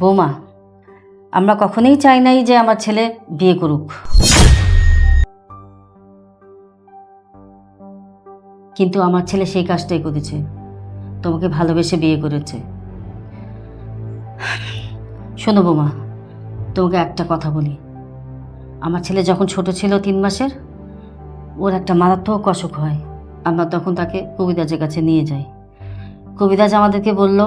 বৌমা, আমরা কখনোই চাই নাই যে আমার ছেলে বিয়ে করুক, কিন্তু আমার ছেলে সেই কাজটাই করেছে, তোমাকে ভালোবেসে বিয়ে করেছে। শোনো বৌমা, তোমাকে একটা কথা বলি। আমার ছেলে যখন ছোট ছিল 3 মাসের, ওর একটা মারাত্মক অসুখ হয়। আমরা তখন তাকে কবিরাজের কাছে নিয়ে যাই। কবিরাজ আমাদেরকে বলল,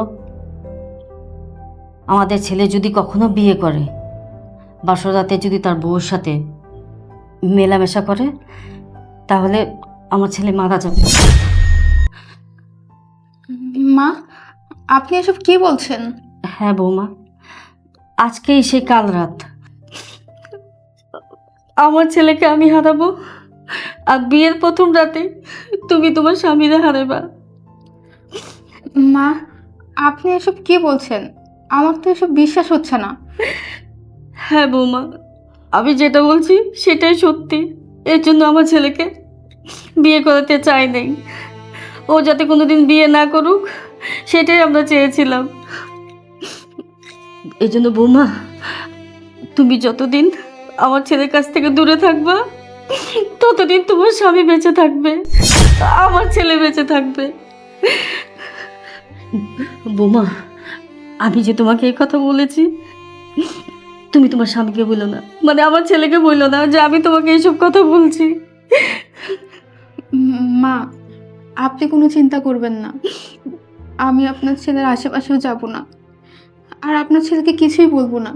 আমাদের ছেলে যদি কখনো বিয়ে করে, বাসরাতে যদি তার বউর সাথে মেলামেশা করে, তাহলে আমার ছেলে মারা যাবে। মা, আপনি এসব কি বলছেন? হ্যাঁ বৌমা, আজকেই সে কাল রাত আমার ছেলেকে আমি হারাবো, আর বিয়ের প্রথম রাতে তুমি তোমার স্বামীরে হারাবা। মা, আপনি এসব কি বলছেন? আমার তো এসব বিশ্বাস হচ্ছে না। হ্যাঁ বৌমা, আমি যেটা বলছি সেটাই সত্যি। এর জন্য আমার ছেলেকে বিয়ে করাতে চাই নাই। ও যাতে কোনোদিন বিয়ে না করুক, সেটাই আমরা চেয়েছিলাম। এই জন্য বৌমা, তুমি যতদিন আমার ছেলের কাছ থেকে দূরে থাকবা, ততদিন তোমার স্বামী বেঁচে থাকবে, আমার ছেলে বেঁচে থাকবে। বৌমা, আমি যে তোমাকে এই কথা বলেছি, তুমি তোমার স্বামীকে বলো না, মানে আমার ছেলেকে বললো না যে আমি তোমাকে এইসব কথা বলছি। মা, আপনি কোনো চিন্তা করবেন না। আমি আপনার ছেলের আশেপাশেও যাব না, আর আপনার ছেলেকে কিছুই বলবো না।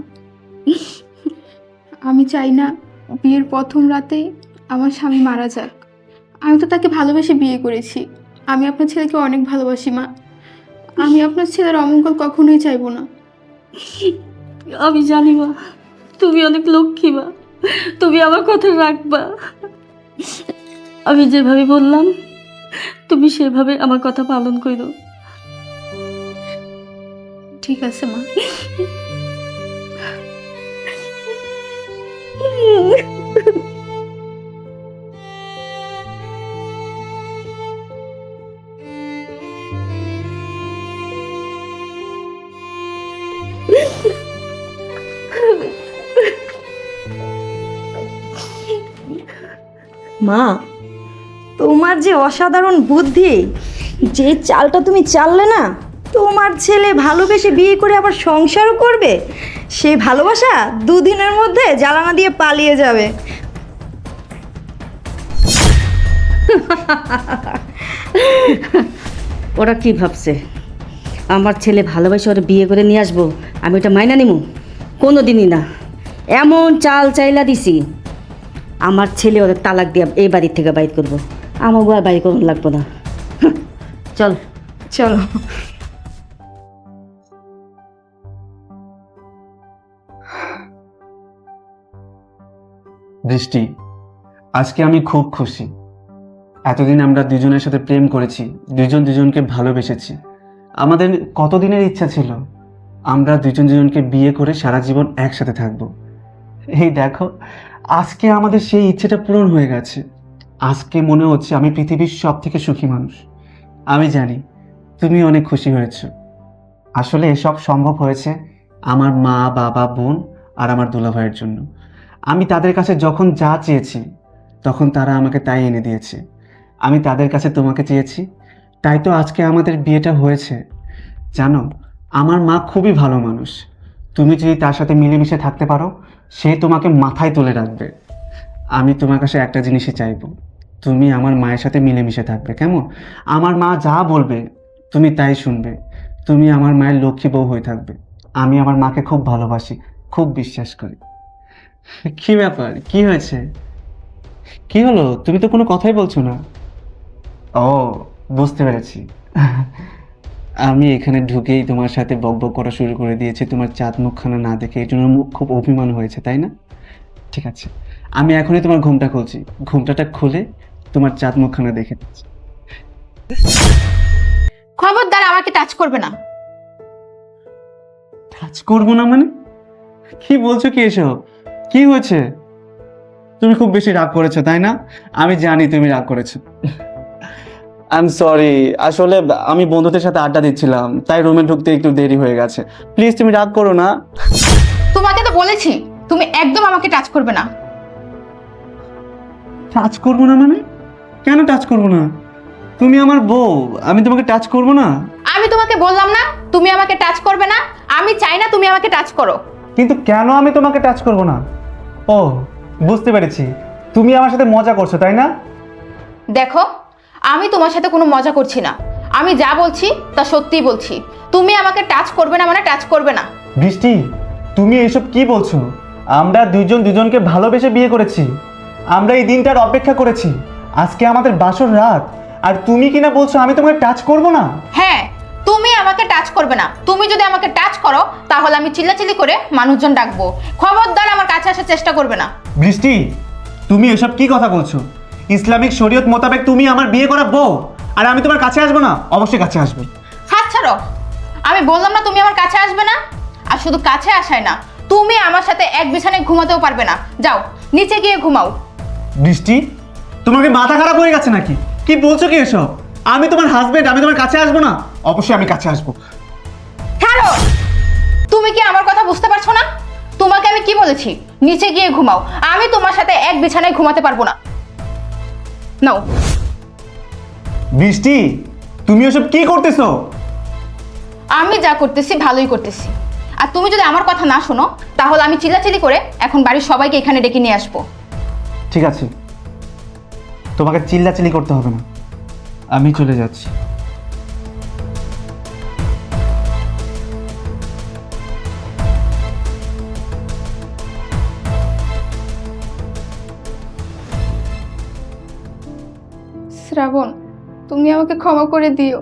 আমি চাই না বিয়ের প্রথম রাতেই আমার স্বামী মারা যাক। আমি তো তাকে ভালোবেসে বিয়ে করেছি। আমি আপনার ছেলেকে অনেক ভালোবাসি মা। আমি আপনার ছেলের অমঙ্গল কখনোই চাইবো না। আমি জানি মা, তুমি অনেক লক্ষ্মী মা, তুমি আমার কথা রাখবা। আমি যেভাবে বললাম তুমি সেভাবে আমার কথা পালন করো। ঠিক আছে মা। মা, তোমার যে অসাধারণ বুদ্ধি, যে চালটা তুমি চাললে না, তোমার ছেলে ভালোবেসে বিয়ে করে আবার সংসারও করবে, সেই ভালোবাসা 2 দিনের মধ্যে জ্বালানা দিয়ে পালিয়ে যাবে। ওরা কি ভাবছে আমার ছেলে ভালোবাসে ওরা বিয়ে করে নিয়ে আসবো, আমি ওটা মাইনা নিমু? কোনো দিনই না। এমন চাল চাইলা দিছি, আমার ছেলে ওদের তালাক দিয়ে এই বাড়ির থেকে বাইর করবো। আমাকে আর বাইর করুন লাগবো না। চল চলো। বৃষ্টি, আজকে আমি খুব খুশি। এতদিন আমরা দুজনের সাথে প্রেম করেছি, দুজন দুজনকে ভালোবেসেছি। আমাদের কতদিনের ইচ্ছা ছিল আমরা দুজন দুজনকে বিয়ে করে সারা জীবন একসাথে থাকবো। এই দেখো, আজকে আমাদের সেই ইচ্ছেটা পূরণ হয়ে গেছে। আজকে মনে হচ্ছে আমি পৃথিবীর সব থেকে সুখী মানুষ। আমি জানি তুমি অনেক খুশি হয়েছো। আসলে এসব সম্ভব হয়েছে আমার মা, বাবা, বোন আর আমার দুলাভাইয়ের জন্য। আমি তাদের কাছে যখন যা চেয়েছি, তখন তারা আমাকে তাই এনে দিয়েছে। আমি তাদের কাছে তোমাকে চেয়েছি, তাই তো আজকে আমাদের বিয়েটা হয়েছে। জানো, আমার মা খুবই ভালো মানুষ। তুমি যদি তার সাথে মিলেমিশে থাকতে পারো, সে তোমাকে মাথায় তুলে রাখবে। আমি তোমার কাছে একটা জিনিসই চাইবো, তুমি আমার মায়ের সাথে মিলেমিশে থাকবে, কেমন? আমার মা যা বলবে তুমি তাই শুনবে। তুমি আমার মায়ের লক্ষ্মী বউ হয়ে থাকবে। আমি আমার মাকে খুব ভালোবাসি, খুব বিশ্বাস করি। কি ব্যাপার, কি হয়েছে? কি হলো, তুমি তো কোনো কথাই বলছো না? ও, বুঝতে পেরেছি। আমি এখানে ঢুকেই তোমার সাথে বকবক করা শুরু করে দিয়েছি তোমার চাঁদ মুখখানা না দেখে। এই জন্য খুব অভিমান হয়েছে, তাই না? ঠিক আছে, আমি এখনই তোমার ঘুমটা খুলছি। ঘুমটাটা খুলে তোমার চাঁদ মুখখানা দেখে দিচ্ছি। খবরদার আমাকে টাচ করবে না। টাচ করবো না মানে? কি বলছো কি এসব? কি হয়েছে? তুমি খুব বেশি রাগ করেছো, তাই না? আমি জানি তুমি রাগ করেছো। আই এম সরি, আসলে আমি বন্ধুদের সাথে আড্ডা দিচ্ছিলাম, তাই রুমে ঢুকতে একটু দেরি হয়ে গেছে। প্লিজ তুমি রাগ করো না। তোমাকে তো বলেছি তুমি একদম আমাকে টাচ করবে না। টাচ করবো না মানে? কেন টাচ করবো না? তুমি আমার বউ, আমি তোমাকে টাচ করবো না? আমি তোমাকে বললাম না তুমি আমাকে টাচ করবে না, আমি চাই না তুমি আমাকে টাচ করো। কিন্তু কেন আমি তোমাকে টাচ করবো না? ও, বুঝতে পেরেছি, তুমি আমার সাথে মজা করছো তাই না? দেখো, আমি তোমার সাথে কোনো মজা করছি না, আমি যা বলছি তা সত্যিই বলছি। তুমি আমাকে টাচ করবে না মানে টাচ করবে না। বৃষ্টি, তুমি এইসব কি বলছো? আমরা দুজন দুজনকে ভালোবেসে বিয়ে করেছি, আমরা এই দিনটার অপেক্ষা করেছি, আজকে আমাদের বাসর রাত, আর তুমি কিনা বলছো আমি তোমাকে টাচ করবো না? হ্যাঁ, তুমি আমাকে টাচ করবে না। তুমি যদি আমাকে টাচ করো তাহলে আমি চিল্লাচিল্লি করে মানুষজন ডাকবো। খবরদার আমার কাছে আসার চেষ্টা করবে না। বৃষ্টি, তুমি এসব কি কথা বলছো? ইসলামিক শরীয়ত মোতাবেক তুমি আমার বিয়ে করা বউ, আর আমি তোমার কাছে আসবো না? অবশ্যই কাছে আসবো। হাত ছাড়ো, আমি বললাম না তুমি আমার কাছে আসবে না। আর শুধু কাছে আসায় না, তুমি আমার সাথে এক বিছানায় ঘুমাতেও পারবে না। যাও নিচে গিয়ে ঘুমাও। বৃষ্টি, তোমাকে মাথা খারাপ হয়ে গেছে নাকি? কি বলছো কি এসব? আমি তোমার হাজবেন্ড, আমি তোমার কাছে আসবো না? অবশ্যই আমি কাছে আসবো। ছাড়ো, তুমি কি আমার কথা বুঝতে পারছো না? তোমাকে আমি কি বলেছি, নিচে গিয়ে ঘুমাও। আমি তোমার সাথে এক বিছানায় ঘুমাতে পারবো না। নাও। বৃষ্টি, তুমি ওসব কি করতেছো? আমি যা করতেছি ভালোই করতেছি। আর তুমি যদি আমার কথা না শোনো তাহলে আমি চিল্লাচিল্লি করে এখন বাড়ির সবাইকে এখানে ডেকে নিয়ে আসবো। ঠিক আছে, তোমাকে চিল্লাচিল্লি করতে হবে না, আমি চলে যাচ্ছি। শ্রাবণ, তুমি আমাকে ক্ষমা করে দিও।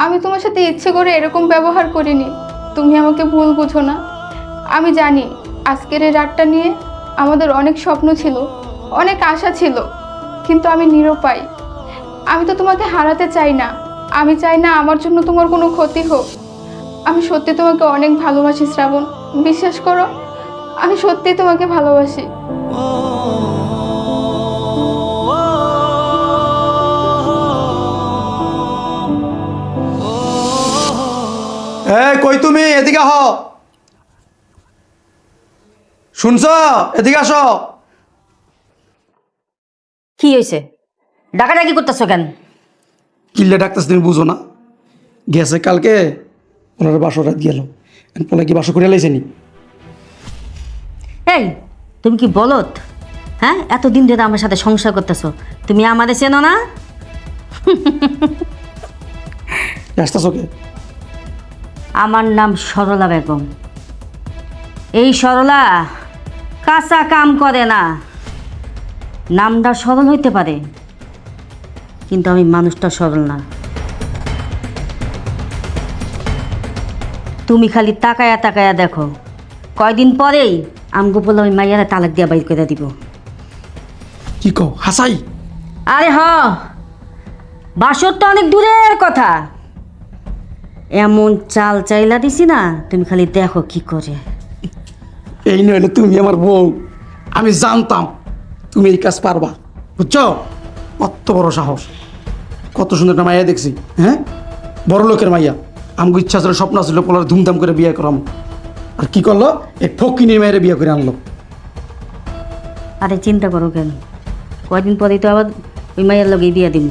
আমি তোমার সাথে ইচ্ছে করে এরকম ব্যবহার করিনি, তুমি আমাকে ভুল বুঝো না। আমি জানি আজকের এই রাতটা নিয়ে আমাদের অনেক স্বপ্ন ছিল, অনেক আশা ছিল, কিন্তু আমি নিরুপায়। আমি তো তোমাকে হারাতে চাই না, আমি চাই না আমার জন্য তোমার কোনো ক্ষতি হোক। আমি সত্যি তোমাকে অনেক ভালোবাসি শ্রাবণ, বিশ্বাস করো, আমি সত্যি তোমাকে ভালোবাসি। এই কই তুমি? এদিকে আহ। শুনছ? এদিকে আসো। কি হয়েছে? ডাকাডাকি করতেছো কেন? কিল্লে ডাকতেছ তুমি বুঝো না? গেছে কালকে ওনার বাসর রাত গেল, পলে কি বাসর করে লাইছে নি? এই, তুমি কি বলত? হ্যাঁ, এতদিন ধরে আমার সাথে সংসার করতেছো, তুমি আমাদের চেনো না? আসতেছ কে? আমার নাম সরলা বেগম। এই সরলা কাঁচা কাম করে না। নামটা সরল হইতে পারে, কিন্তু আমি মানুষটা সরল না। তুমি খালি তাকায়া তাকায়া দেখো, কয়দিন পরেই আমগো বলে ওই মাইয়ারা তালাক দিয়া বাইর করে দিব। কি কও হাসাই? আরে হ, বাসর তো অনেক দূরের কথা, এমন চাল চাইলা দিছি না, তুমি খালি দেখো কি করে। এই নইলে তুমি আমার বউ, আমি জানতাম তুমি এই কাজ পারবা, বুঝছো? কত বড় সাহস, কত সুন্দর একটা মাইয়া দেখছি। হ্যাঁ, বড় লোকের মাইয়া। আমাকে ইচ্ছা ছিল, স্বপ্ন ছিল পোলার ধুমধাম করে বিয়ে করাম, আর কি করলো? এই ফকিনীর মায়ের বিয়ে করে আনলো। আরে চিন্তা করো কেন, কয়দিন পরেই তো আবার ওই মাইয়ার লগে বিয়া দিন।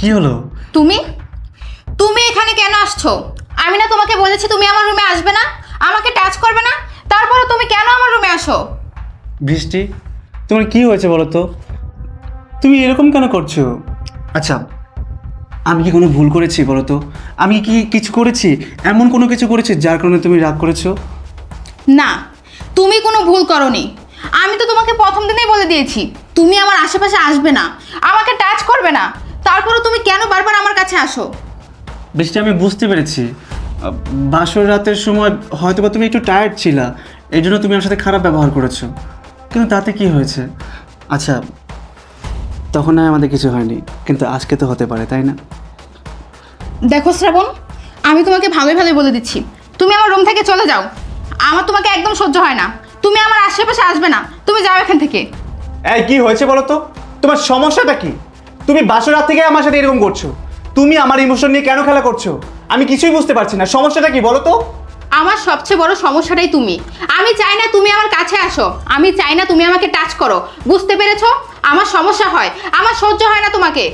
কি হলো? তুমি তুমি এখানে কেন আসছো? আমি না তোমাকে বলেছি তুমি আমার রুমে আসবে না, আমাকে টাচ করবে না, তারপরে তুমি কেন আমার রুমে আসো? বৃষ্টি, তোমার কি হয়েছে বলো তো? তুমি এরকম কেন করছো? আচ্ছা, আমি কি কোনো ভুল করেছি বলো তো? আমি কি কিছু করেছি, এমন কোনো কিছু করেছি যার কারণে তুমি রাগ করেছো? না, তুমি কোনো ভুল করোনি। আমি তো তোমাকে প্রথম দিনেই বলে দিয়েছি তুমি আমার আশেপাশে আসবে না, আমাকে টাচ করবে না, তারপরে তুমি কেন বারবার আমার কাছে আসো? বৃষ্টি, আমি বুঝতে পেরেছি, বাসর রাতের সময় হয়তো বা তুমি একটু টায়ার্ড ছিলা, এই জন্য তুমি আমার সাথে খারাপ ব্যবহার করেছো। কিন্তু তাতে কি হয়েছে? আচ্ছা, তখন নয় আমাদের কিছু হয়নি, কিন্তু আজকে তো হতে পারে, তাই না? দেখো শ্রাবণ, আমি তোমাকে ভালোই ভালোই বলে দিচ্ছি, তুমি আমার রুম থেকে চলে যাও। আমার তোমাকে একদম সহ্য হয় না, তুমি আমার আশেপাশে আসবে না, তুমি যাও এখান থেকে। এই কি হয়েছে বলো তো? তোমার সমস্যাটা কি? তুমি বাসর রাত থেকে আমার সাথে এরকম করছো। তুমি আমার ইমোশন নিয়ে কেন খেলা করছো? আমি কিছুই বুঝতে পারছি না, সমস্যাটা কি বলো তো? আমার সবচেয়ে বড় সমস্যাটাই তুমি। আমি চাই না তুমি আমার কাছে আসো, আমি চাই না তুমি আমাকে টাচ করো, বুঝতে পেরেছো? আমার সমস্যা হয়, আমার সহ্য হয় না তোমাকে।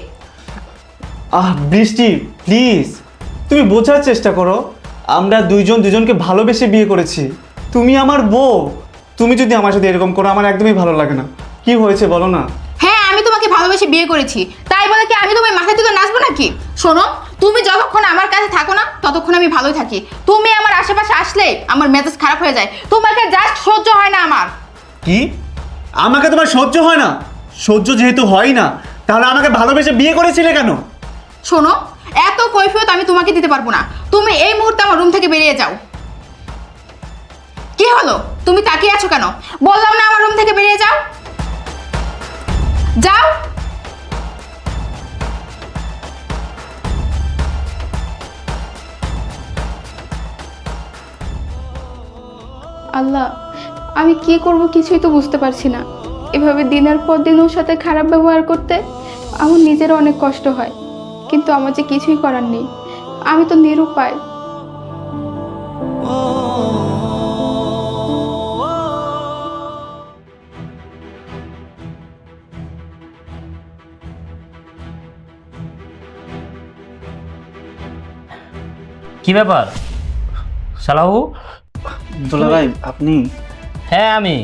বৃষ্টি, প্লিজ তুমি বোঝার চেষ্টা করো। আমরা দুজনকে ভালোবেসে বিয়ে করেছি। তুমি আমার বউ, তুমি যদি আমার সাথে এরকম করো আমার একদমই ভালো লাগে না। কি হয়েছে বলো না? হ্যাঁ, আমি তোমাকে ভালোবেসে বিয়ে করেছি, তাই বলে কি আমি তোমার মাথায় তুলে নাচবো নাকি? শোনো, তুমি যতক্ষণ আমার কাছে থাকো না ততক্ষণ আমি ভালোই থাকি। তুমি আমার আশেপাশে আসলে আমার মেজাজ খারাপ হয়ে যায়, তোমাকে জাস্ট সহ্য হয় না আমার। কি? আমাকে তোমার সহ্য হয় না? সহ্য যেহেতু হয় না, তাহলে আমাকে ভালোবেসে বিয়ে করেছিলে কেন? শোনো, এত কৈফিয়ত আমি তোমাকে দিতে পারবো না, তুমি এই মুহূর্তে আমার রুম থেকে বেরিয়ে যাও। কি হলো, তুমি তাকিয়ে আছো কেন? বললাম না আমার রুম থেকে বেরিয়ে যাও, যাও। আল্লাহ, আমি কি করব কিছুই তো বুঝতে পারছি না। এভাবে দিনের পর দিন ওর সাথে খারাপ ব্যবহার করতে আমার নিজেরও অনেক কষ্ট হয়, কিন্তু আমার যে কিছুই করার নেই, আমি তো নিরুপায়। কি ব্যাপার শালাহু? দুলা ভাই, আপনি? হ্যাঁ আমি।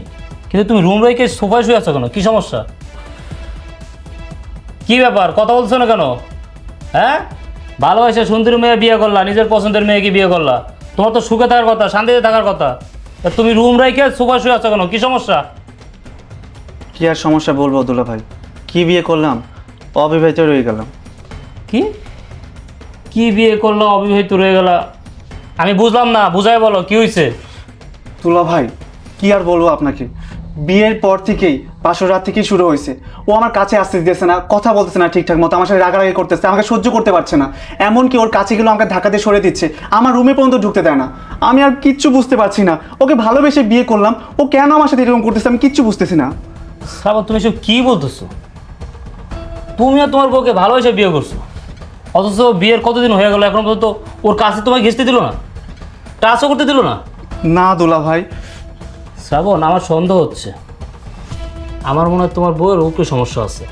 কিন্তু তুমি রুম রেখে সোফায় শুয়ে আছো কেন? কি সমস্যা? কি ব্যাপার, কথা বলছো না কেন? হ্যাঁ, ভালোবাসা সুন্দরী মেয়ে বিয়ে করলা, নিজের পছন্দের মেয়েকে বিয়ে করলা, তোমার তো সুখে থাকার কথা, শান্তিতে থাকার কথা। তা তুমি রুম রেখে সোফায় শুয়ে আছো কেন? কি সমস্যা? কি আর সমস্যা বলবো দুলা ভাই, কি বিয়ে করলাম, অবিবাহিত রয়ে গেলাম। কি কি বিয়ে করলো, অবিবাহিত রয়ে গেলা? আমি বুঝলাম না, বুঝাই বলো কি হয়েছে? দুলা ভাই, কি আর বলবো আপনাকে, বিয়ের পর থেকেই বাসর রাত থেকেই শুরু হয়েছে। ও আমার কাছে আসতে দিতেছে না, কথা বলতেছে না ঠিকঠাক মতো, আমার সাথে রাগারাগি করতেছে, আমাকে সহ্য করতে পারছে না। এমনকি ওর কাছে গেলেও আমাকে ধাক্কা দিয়ে সরে দিচ্ছে, আমার রুমে পর্যন্ত ঢুকতে দেয় না। আমি আর কিচ্ছু বুঝতে পারছি না, ওকে ভালোবেসে বিয়ে করলাম, ও কেন আমার সাথে এরকম করতেছে আমি কিচ্ছু বুঝতেছি না। শ্রাবণ, তুমি সব কি বলতেছো? তুমি আর তোমার বউকে ভালোবেসে বিয়ে করছো, অথচ বিয়ের কতদিন হয়ে গেল এখন পর্যন্ত ওর কাছে তোমায় ঘেঁচতে দিল না, টাচও করতে দিল না? না দুলা ভাই। শ্রাবণ, আমার সন্দেহ হচ্ছে, আমার মনে হয় তোমার বউয়ের উপরি সমস্যা আছে।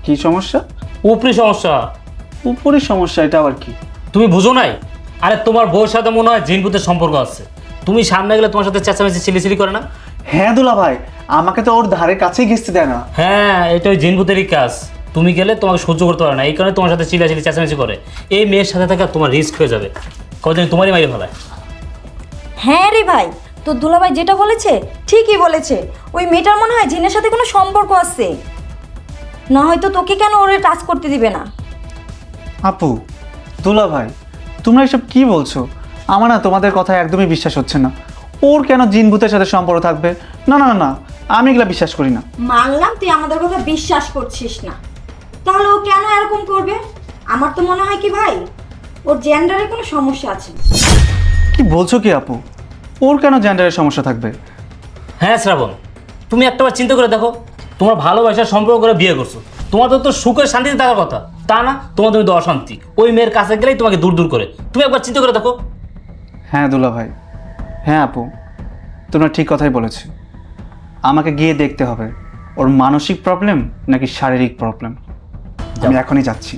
কি সমস্যা? উপরি সমস্যা? উপরে সমস্যা, এটা আবার কি? তুমি বুঝো নাই? আরে তোমার বউয়ের সাথে মনে হয় জিনপুতের সম্পর্ক আছে। তুমি সামনে গেলে তোমার সাথে চেঁচামেচি চিলিচিলি করে না? হ্যাঁ দুলা ভাই, আমাকে তো ওর ধারে কাছেই ঘেঁচতে দেয় না। হ্যাঁ, এটা ওই জিনপুতেরই কাজ। তুমি গেলে তোমাকে সহ্য করতে পারে না, এই কারণে তোমার সাথে চিলাচিলি চেঁচামেচি করে। এই মেয়ের সাথে থাকা তোমার রিস্ক হয়ে যাবে, কদিন তোমারই মাইরে ফেলায়। হ্যাঁ রে ভাই, তো দুলাভাই যেটা বলেছে ঠিকই বলেছে। ওই মেয়েটার মনে হয় জিনের সাথে কোনো সম্পর্ক আছে, না হয়তো তোকে কেন ওরে টাচ করতে দিবে না। আপু, দুলা ভাই, তোমরা এসব কি বলছো? আমার না তোমাদের কথা একদমই বিশ্বাস হচ্ছে না। ওর কেন জিন ভূতের সাথে সম্পর্ক থাকবে? না না না না, আমি এগুলা বিশ্বাস করি না। মানলাম তুই আমাদের কথা বিশ্বাস করছিস না, তাহলে ও কেন এরকম করবে? আমার তো মনে হয় কি ভাই, ওর জেন্ডারে কোনো সমস্যা আছে। কি বলছো কি আপু? ওর কেন জেন্ডারের সমস্যা থাকবে? হ্যাঁ শ্রাবণ, তুমি একটাবার চিন্তা করে দেখো, তোমার ভালোবাসার সম্পর্ক করে বিয়ে করছো, তোমার তো সুখের শান্তিতে থাকার কথা, তা না, তোমার তুমি তো অশান্তি। ওই মেয়ের কাছে গেলেই তোমাকে দূর দূর করে। তুমি একবার চিন্তা করে দেখো। হ্যাঁ দুলা ভাই, হ্যাঁ আপু, তোমরা ঠিক কথাই বলেছো। আমাকে গিয়ে দেখতে হবে ওর মানসিক প্রবলেম নাকি শারীরিক প্রবলেম। আমি এখনই যাচ্ছি।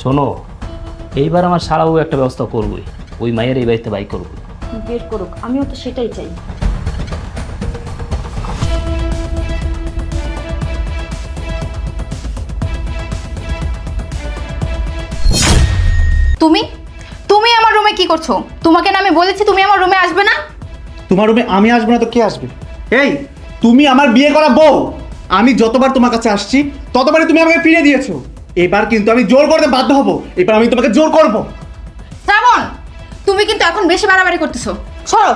শোনো, এইবার আমার সারাও একটা ব্যবস্থা করবোই, ওই মায়ের এই বাড়িতে বাই করবো। বের করুক, আমিও তো সেটাই চাই। তুমি তুমি আমার রুমে কি করছো? তোমাকে না আমি বলেছি তুমি আমার রুমে আসবে না? তোমার রুমে আমি আসবো না তো কে আসবে? এই, তুমি আমার বিয়ে করা বউ। আমি যতবার তোমার কাছে আসছি ততবারই তুমি আমাকে ফিরে দিয়েছো। এবার কিন্তু আমি জোর করতে বাধ্য হব। এবার আমি তোমাকে জোর করব। শ্রাবণ, তুমি কিন্তু এখন বেশি বাড়াবাড়ি করতেছো, সরো।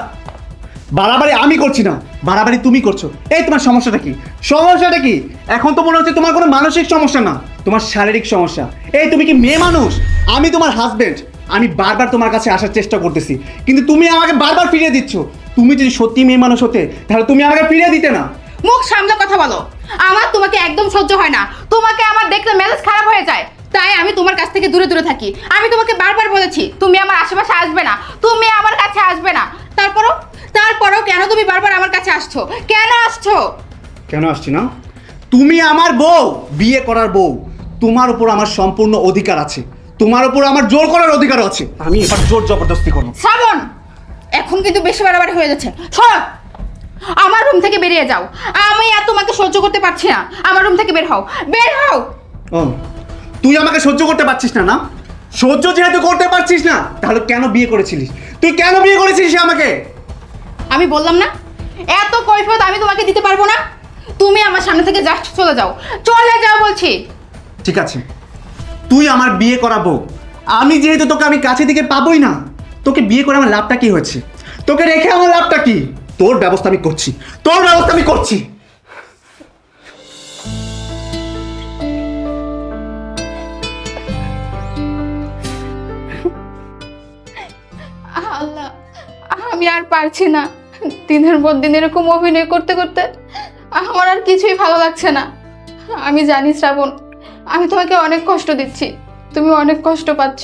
বাড়াবাড়ি আমি করছি না, বাড়াবাড়ি তুমি করছো। এই তোমার সমস্যাটা কি? সমস্যাটা কি? এখন তো মনে হচ্ছে তোমার কোনো মানসিক সমস্যা না, তোমার শারীরিক সমস্যা। এই তুমি কি মেয়ে মানুষ? আমি তোমার হাজবেন্ড, আমি বারবার তোমার কাছে আসার চেষ্টা করতেছি, কিন্তু তুমি আমাকে বারবার ফিরিয়ে দিচ্ছ। তুমি যদি সত্যি মেয়ে মানুষ হতে তাহলে তুমি আমাকে ফিরিয়ে দিতে না। মুখ সামলে কথা বলো। আমার তোমাকে একদম সহ্য হয় না, তোমাকে আমার দেখলে মেজাজ খারাপ হয়ে যায়, তাই আমি তোমার কাছ থেকে দূরে দূরে থাকি। আমি তোমাকে বারবার বলেছি তুমি আমার আশেপাশে আসবে না, তুমি আমার কাছে আসবে না, তারপরও কেন তুমি বারবার আমার কাছে আসছো? কেন আসছো? কেন আসছি না? তুমি আমার বউ, বিয়ে করার বউ, তোমার উপর আমার সম্পূর্ণ অধিকার আছে, তোমার উপর আমার জোর করার অধিকার আছে। আমি এবার জোর জবরদস্তি করবো। শ্রাবণ, এখন কিন্তু বেশি বাড়াবাড়ি হয়ে যাচ্ছে, সরো। আমার রুম থেকে বেরিয়ে যাও, আমি আর তোমাকে সহ্য করতে পারছি না। আমার রুম থেকে বের হও, বের হও। ও, তুই আমাকে সহ্য করতে পারছিস না? না, সহ্য যেহেতু করতে পারছিস না, তাহলে কেন বিয়ে করেছিলিস? তুই কেন বিয়ে করেছিলিস আমাকে? আমি বললাম না, এত কৈফিয়ত আমি তোমাকে দিতে পারবো না। তুমি আমার সামনে থেকে জাস্ট চলে যাও, চলে যাও বলছি। ঠিক আছে, তুই আমার বিয়ে করাবো, আমি যেহেতু তোকে আমি কাছে দিকে পাবোই না, তোকে বিয়ে করে আমার লাভটা কি হয়েছে? তোকে রেখে আমার লাভটা কি? তোর ব্যবস্থা আমি করছি, তোর ব্যবস্থা আমি করছি। আল্লাহ, আমি আর পারছি না। দিনের পর দিন এরকম অভিনয় করতে করতে আমার আর কিছুই ভালো লাগছে না। আমি জানি শ্রাবণ, আমি তোমাকে অনেক কষ্ট দিচ্ছি, তুমি অনেক কষ্ট পাচ্ছ,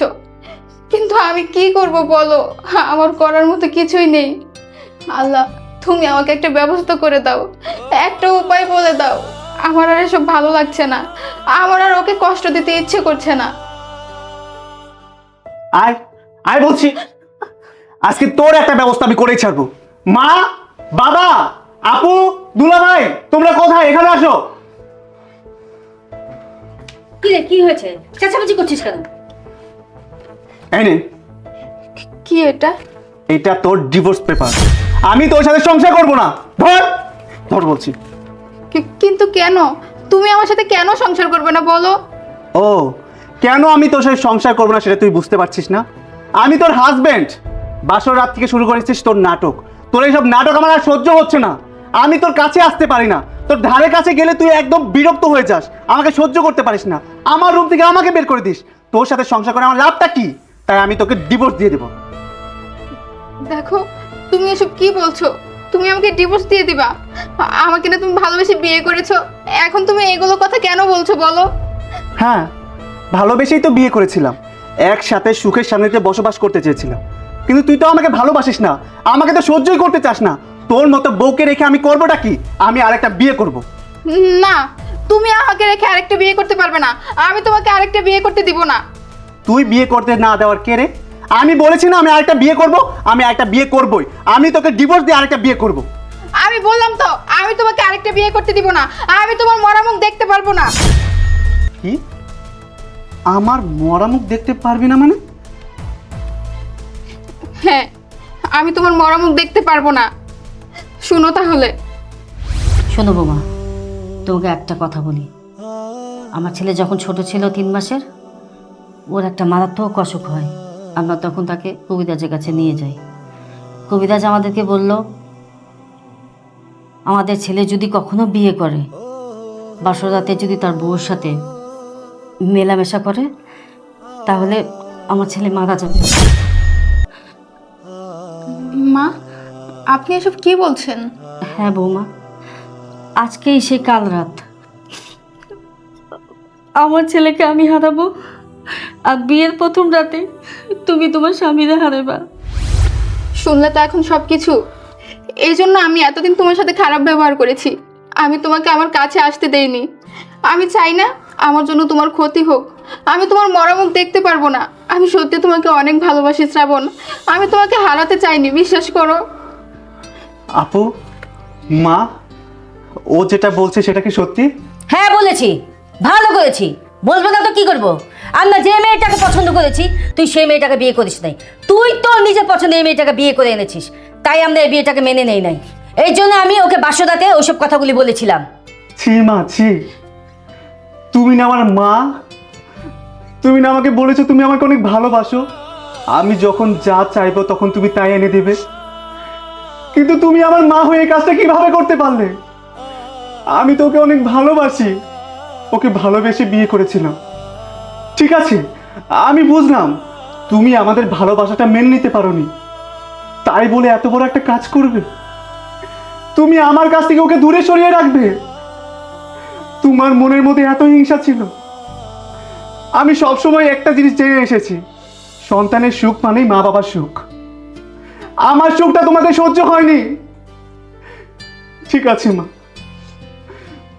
কিন্তু আমি কি করব বলো? আমার করার মতো কিছুই নেই। আল্লাহ, তুমি আমাকে একটা ব্যবস্থা করে দাও, একটা উপায় বলে দাও। আমার আর এসব ভালো লাগছে না, আমার আর ওকে কষ্ট দিতে ইচ্ছে করছে না। আয় আয় বলছি, আজকে তোর একটা ব্যবস্থা আমি করেই ছাড়বো। মা, বাবা, আপু, দুলাভাই, তোমরা কোথায়? এখানে আসো। কি রে, কি হয়েছে? চেঁচামেচি করছিস কেন? এই নে, কি এটা? এটা তোর ডিভোর্স পেপার। আমি তোর সাথে সংসার করবো না। ধর ধর বলছি। কিন্তু কেন? তুমি আমার সাথে কেন সংসার করবে না বলো? ও, কেন আমি তোর সাথে সংসার করবো না সেটা তুই বুঝতে পারছিস না? আমি তোর হাজবেন্ড। বাসর রাত থেকে শুরু করেছিস তোর নাটক। তোর এইসব নাটক আমার আর সহ্য হচ্ছে না। আমি তোর কাছে আসতে পারি না, তোর ধারে কাছে গেলে তুই একদম বিরক্ত হয়ে যাস, আমাকে সহ্য করতে পারিস না, আমার রুম থেকে আমাকে বের করে দিস। তোর সাথে সংসার করে আমার লাভটা কি? তাই আমি তোকে ডিভোর্স দিয়ে দেবো। দেখো, তুমি এসব কি বলছো? তুমি আমাকে ডিভোর্স দিয়ে দিবা? আমাকে না তুমি ভালোবেসে বিয়ে করেছো, এখন তুমি এগুলো কথা কেন বলছো বলো? হ্যাঁ, ভালোবেসেই তো বিয়ে করেছিলাম, একসাথে সুখের শান্তিতে বসবাস করতে চেয়েছিলাম, কিন্তু তুই তো আমাকে ভালোবাসিস না, আমাকে তো সহ্যই করতে চাস না। তোর মতো বউকে রেখে আমি করবোটা কি? আমি আরেকটা বিয়ে করব। না, তুমি আমাকে রেখে আরেকটা বিয়ে করতে পারবে না, আমি তোমাকে আরেকটা বিয়ে করতে দিব না। তুই বিয়ে করতে না দেওয়ার কে রে? আমি বলেছি না আমি আরেকটা বিয়ে করব, আমি আরেকটা বিয়ে করবই। আমি তোকে ডিভোর্স দিয়ে আরেকটা বিয়ে করব। আমি বললাম তো, আমি তোমাকে আরেকটা বিয়ে করতে দিব না, আমি তোমার মরা মুখ দেখতে পারবো না। কি? আমার মরা মুখ দেখতে পারবি না মানে? হ্যাঁ, আমি তোমার মরা মুখ দেখতে পারবো না। শুনো তাহলে। শোনো বৌমা, তোমাকে একটা কথা বলি। আমার ছেলে যখন ছোট ছিল 3 মাসের, ওর একটা মারাত্মক অসুখ হয়। আমরা তখন তাকে কবিরাজের কাছে নিয়ে যাই। কবিরাজ আমাদেরকে বলল, আমাদের ছেলে যদি কখনো বিয়ে করে, বাসরাতে যদি তার বউর সাথে মেলামেশা করে, তাহলে আমার ছেলে মারা যাবে। মা, আপনি এসব কি বলছেন? হ্যাঁ বৌমা, আজকেই সে কাল রাত আমার ছেলেকে আমি হারাবো, আর বিয়ের প্রথম রাতে তুমি তোমার স্বামীরে হারাবা। শুনলে তো এখন সব কিছু। এই জন্য আমি এতদিন তোমার সাথে খারাপ ব্যবহার করেছি, আমি তোমাকে আমার কাছে আসতে দেইনি। আমি চাই না আমার জন্য তোমার ক্ষতি হোক, আমি তোমার মরা মুখ দেখতে পারবো না। আমি সত্যি তোমাকে অনেক ভালোবাসি শ্রাবণ, আমি তোমাকে হারাতে চাইনি, বিশ্বাস করো। আপু, মা, ও যেটা বলছে সেটা কি সত্যি? হ্যাঁ বলেছি, ভালো করেছি, বলবো না তো কি করবো? আমরা যে মেয়েটাকে পছন্দ করেছি, তুই সেই মেয়েটাকে বিয়ে করিস নাই, তুই তোর নিজের পছন্দের এই মেয়েটাকে বিয়ে করে এনেছিস, তাই আমরা এই বিয়েটাকে মেনে নেই নাই। এই জন্য আমি ওকে বাসরাতে ওইসব কথাগুলি বলেছিলাম। ছি মা, ছি। তুমি না আমার মা, তুমি না আমাকে বলেছো তুমি আমাকে অনেক ভালোবাসো, আমি যখন যা চাইবো তখন তুমি তাই এনে দেবে, কিন্তু তুমি আমার মা হয়ে এই কাজটা কিভাবে করতে পারলে? আমি তো ওকে অনেক ভালোবাসি, ওকে ভালোবেসে বিয়ে করেছিলাম। ঠিক আছে, আমি বুঝলাম তুমি আমাদের ভালোবাসাটা মেনে নিতে পারোনি, তাই বলে এত বড় একটা কাজ করবে? তুমি আমার কাছ থেকে ওকে দূরে সরিয়ে রাখবে? তোমার মনের মধ্যে এত হিংসা ছিল? আমি সবসময় একটা জিনিস জেনে এসেছি, সন্তানের সুখ মানেই মা বাবার সুখ। আমার সুখটা তোমাদের সহ্য হয়নি। ঠিক আছে মা,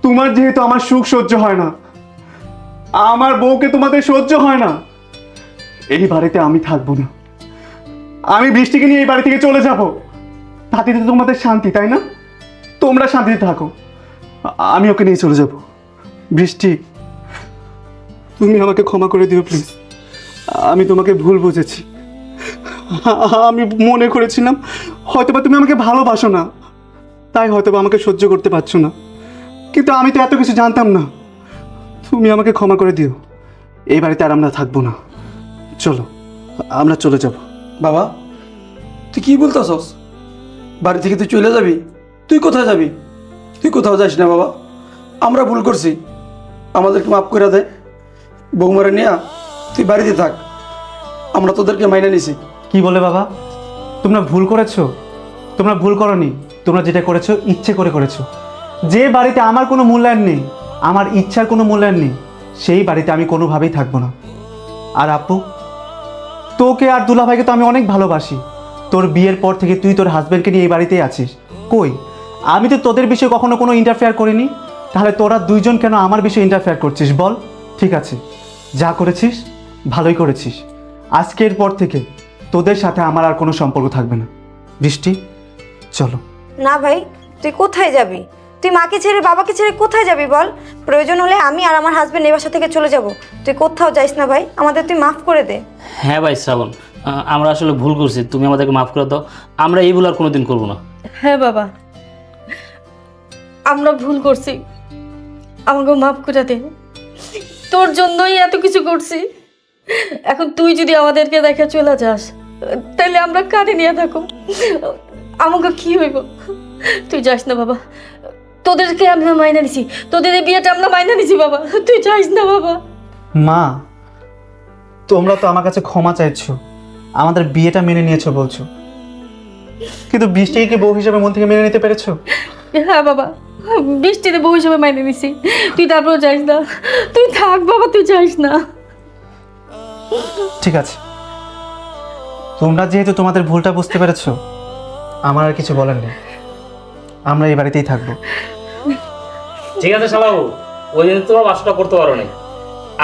তোমার যেহেতু আমার সুখ সহ্য হয় না, আমার বউকে তোমাদের সহ্য হয় না, এই বাড়িতে আমি থাকবো না। আমি বৃষ্টিকে নিয়ে এই বাড়ি থেকে চলে যাব। তাতে তো তোমাদের শান্তি, তাই না? তোমরা শান্তিতে থাকো, আমি ওকে নিয়ে চলে যাব। বৃষ্টি, তুমি আমাকে ক্ষমা করে দিও প্লিজ। আমি তোমাকে ভুল বুঝেছি। আমি মনে করেছিলাম হয়তোবা তুমি আমাকে ভালোবাসো না, তাই হয়তোবা আমাকে সহ্য করতে পারছো না, কিন্তু আমি তো এত কিছু জানতাম না। তুমি আমাকে ক্ষমা করে দিও। এই বাড়িতে আর আমরা থাকবো না, চলো আমরা চলে যাব। বাবা, তুই কি বলতেছস? বাড়ি থেকে তুই চলে যাবি? তুই কোথায় যাবি? তুই কোথাও যাস না বাবা, আমরা ভুল করছি, আমাদেরকে মাফ করে দে। বৌমারে নিয়ে তুই বাড়িতে থাক, আমরা তোদেরকে মাইনে নিছি। কি বলে বাবা? তোমরা ভুল করেছো? তোমরা ভুল করনি, তোমরা যেটা করেছো ইচ্ছে করে করেছো। যে বাড়িতে আমার কোনো মূল্যায়ন নেই, আমার ইচ্ছার কোনো মূল্যায়ন নেই, সেই বাড়িতে আমি কোনোভাবেই থাকবো না। আর আপু, তোকে আর দুলাভাইকে তো আমি অনেক ভালোবাসি। তোর বিয়ের পর থেকে তুই তোর হাজব্যান্ডকে নিয়ে এই বাড়িতেই আছিস। কই, আমি তো তোদের বিষয়ে কখনো কোনো ইন্টারফেয়ার করিনি, তাহলে তোরা দুইজন কেন আমার বিষয়ে ইন্টারফেয়ার করছিস বল? ঠিক আছে, যা করেছিস ভালোই করেছিস। আজকের পর থেকে তোদের সাথে আমার আর কোনো সম্পর্ক থাকবে না। বৃষ্টি, চলো। না ভাই, তুই কোথায় যাবি? তুই মাকে ছেড়ে বাবাকে ছেড়ে কোথায় যাবি বল? প্রয়োজন হলে আমি আর আমার হাজবেন্ড এই বাসা থেকে চলে যাব। তুই কোথাও যাইস না ভাই, আমাদের তুই মাফ করে দে। হ্যাঁ ভাই শ্রাবণ, আমরা আসলে ভুল করছি, তুমি আমাদেরকে মাফ করে দাও। আমরা এই ভুল আর কোনোদিন করবো না। হ্যাঁ বাবা, আমরা ভুল করছি, আমাকে মাফ করে দে। তোর জন্যই এত কিছু করছি, এখন তুই যদি আমাদেরকে দেখে চলে যাস তাহলে আমরা কানে নিয়ে থাকো, আমাকে কি হইব? তুই যাস না বাবা, তোদেরকে আমরা মাইনা নিছি, তোদের এই বিয়েটা আমরা মাইনা নিছি বাবা, তুই যাস না বাবা। মা, তোমরা তো আমার কাছে ক্ষমা চাইছো, আমাদের বিয়েটা মেনে নিয়েছো বলছো, কিন্তু বৃষ্টিকে বউ হিসেবে মন থেকে মেনে নিতে পেরেছো? হ্যাঁ বাবা, বৃষ্টিতে বউ হিসেবে মাইনে নিছি, তুই তারপর যাইস না, তুই থাক বাবা, তুই যাইস না। ঠিক আছে, তোমরা যেহেতু তোমাদের ভুলটা বুঝতে পেরেছো, আমার আর কিছু বলার নেই, আমরা এই বাড়িতেই থাকবো। ঠিক আছে শালাবু, ওই দিন তোমার বাসনটা করতে পারো নাই,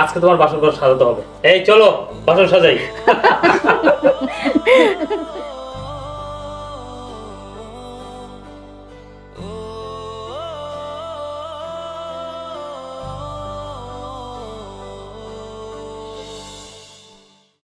আজকে তোমার বাসন করে সাজাতে হবে। এই চলো বাসন সাজাই।